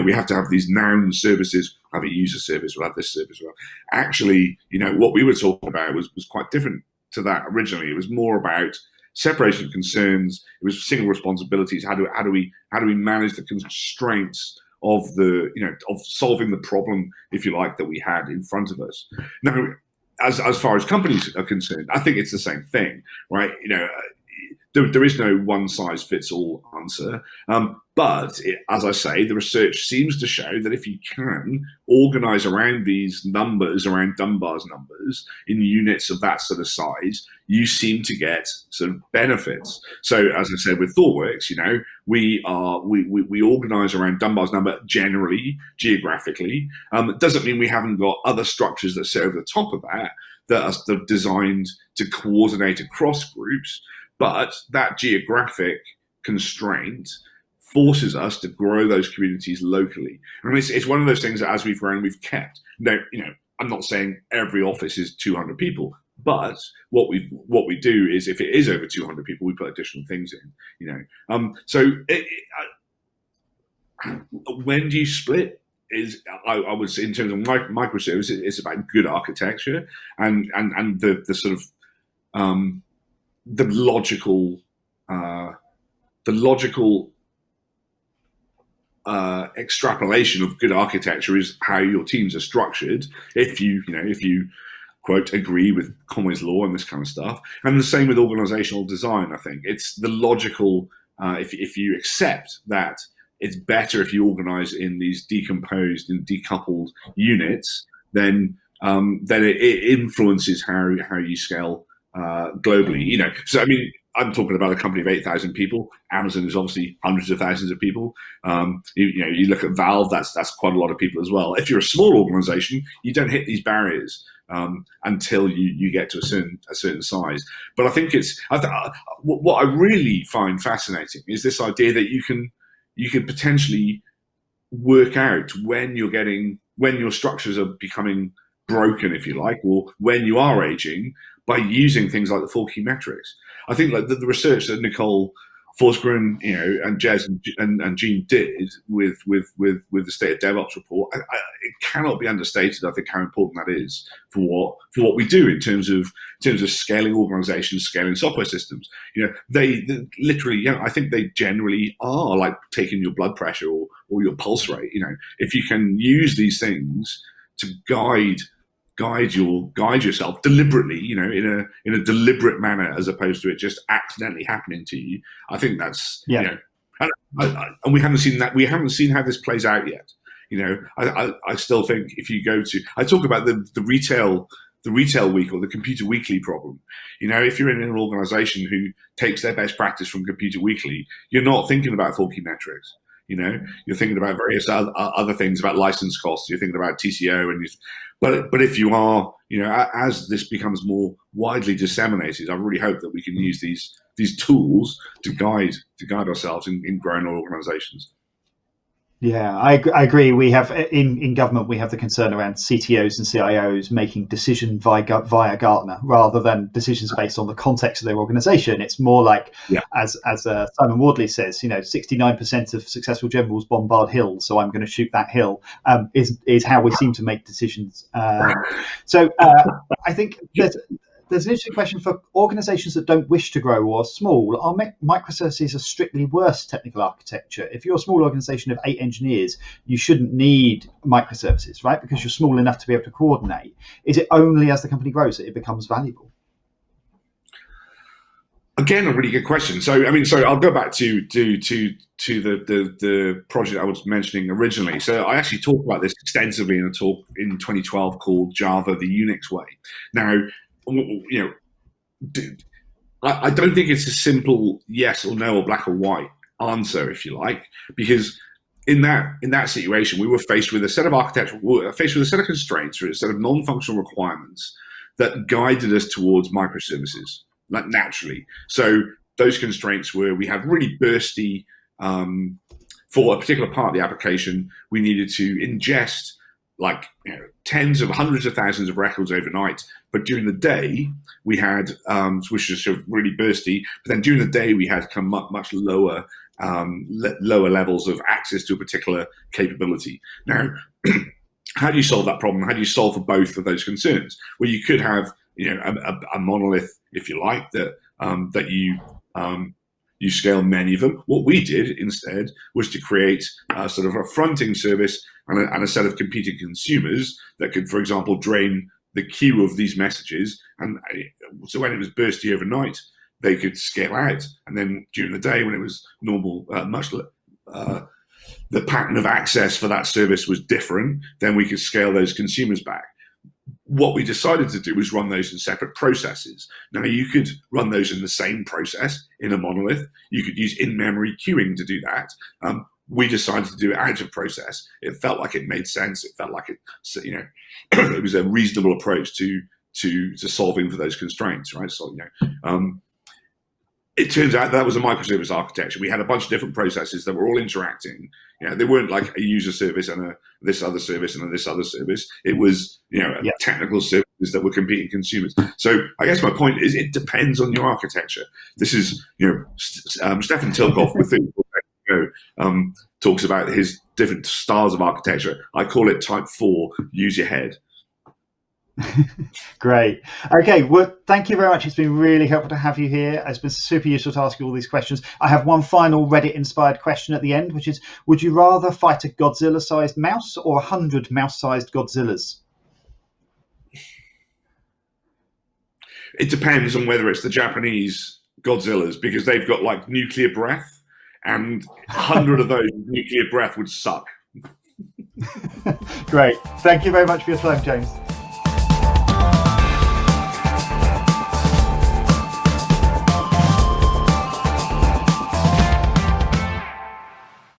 We have to have these noun services, have a user service, we'll have this service. Well, actually, what we were talking about was quite different to that originally. It was more about separation of concerns. It was single responsibilities. How do we manage the constraints of of solving the problem, if you like, that we had in front of us? Now, as far as companies are concerned, I think it's the same thing, right? There is no one size fits all answer. But as I say, the research seems to show that if you can organize around these numbers, around Dunbar's numbers, in units of that sort of size, you seem to get sort of benefits. So as I said with ThoughtWorks, we organize around Dunbar's number generally, geographically. It doesn't mean we haven't got other structures that sit over the top of that are designed to coordinate across groups. But that geographic constraint forces us to grow those communities locally. And it's one of those things that as we've grown, we've kept. Now, I'm not saying every office is 200 people, but what we do is if it is over 200 people, we put additional things in. When do you split? I would say in terms of microservices, it's about good architecture and the sort of the logical extrapolation of good architecture is how your teams are structured. If you quote agree with Conway's law and this kind of stuff, and the same with organizational design. I think it's the logical. If you accept that it's better if you organize in these decomposed and decoupled units, then it influences how you scale globally. So I mean, I'm talking about a company of 8,000 people. Amazon is obviously hundreds of thousands of people. You look at Valve, that's quite a lot of people as well. If you're a small organization, you don't hit these barriers until you get to a certain size. But I think what I really find fascinating is this idea that you can potentially work out when your structures are becoming broken, if you like, or when you are aging, by using things like the 4 key metrics. I think like the research that Nicole Forsgren, and Jez and Gene did with the State of DevOps report, it cannot be understated. I think how important that is for what we do in terms of scaling organizations, scaling software systems. They literally, I think they generally are like taking your blood pressure or your pulse rate. If you can use these things to guide yourself deliberately, in a deliberate manner, as opposed to it just accidentally happening to you. I think that's and we haven't seen that. We haven't seen how this plays out yet. I still think if you go to, I talk about the retail week or the Computer Weekly problem. If you're in an organization who takes their best practice from Computer Weekly, you're not thinking about 4 key metrics. You're thinking about various other things, about license costs. You're thinking about TCO, but if you are, as this becomes more widely disseminated, I really hope that we can use these tools to guide ourselves in growing our organizations. Yeah, I agree. We have in government, we have the concern around CTOs and CIOs making decisions via Gartner rather than decisions based on the context of their organization. It's more like, as Simon Wardley says, 69% of successful generals bombard hills, so I'm going to shoot that hill, is how we seem to make decisions. So I think there's an interesting question for organizations that don't wish to grow or are small. Are microservices a strictly worse technical architecture? If you're a small organization of 8 engineers, you shouldn't need microservices, right? Because you're small enough to be able to coordinate. Is it only as the company grows that it becomes valuable? Again, a really good question. So, I mean, so I'll go back to the project I was mentioning originally. So, I actually talked about this extensively in a talk in 2012 called Java: The Unix Way. Now, I don't think it's a simple yes or no or black or white answer, if you like, because in that situation, we were faced with a set of faced with a set of constraints, or a set of non-functional requirements that guided us towards microservices, like naturally. So those constraints were, we had really bursty, for a particular part of the application, we needed to ingest like tens of hundreds of thousands of records overnight, but during the day we had which was sort of really bursty. But then during the day we had come much lower lower levels of access to a particular capability. Now, how do you solve that problem? How do you solve for both of those concerns? Well, you could have a monolith, if you like, that you scale many of them. What we did instead was to create sort of a fronting service and a set of competing consumers that could, for example, drain the queue of these messages. And so when it was bursty overnight, they could scale out. And then during the day, when it was normal, the pattern of access for that service was different, then we could scale those consumers back. What we decided to do was run those in separate processes. Now, you could run those in the same process in a monolith. You could use in-memory queuing to do that. We decided to do it out of process. It felt like it made sense. It felt like it it was a reasonable approach to solving for those constraints, right? So, it turns out that was a microservice architecture. We had a bunch of different processes that were all interacting. They weren't like a user service and this other service and this other service. It was, technical services that were competing consumers. So I guess my point is, it depends on your architecture. This is, Stefan Tilkoff with talks about his different styles of architecture. I call it type 4, use your head. Great. Okay, well, thank you very much. It's been really helpful to have you here. It's been super useful to ask you all these questions. I have one final Reddit-inspired question at the end, which is, would you rather fight a Godzilla-sized mouse or 100 mouse-sized Godzillas? It depends on whether it's the Japanese Godzillas, because they've got like nuclear breath, and 100 of those nuclear breath would suck. Great. Thank you very much for your time, James.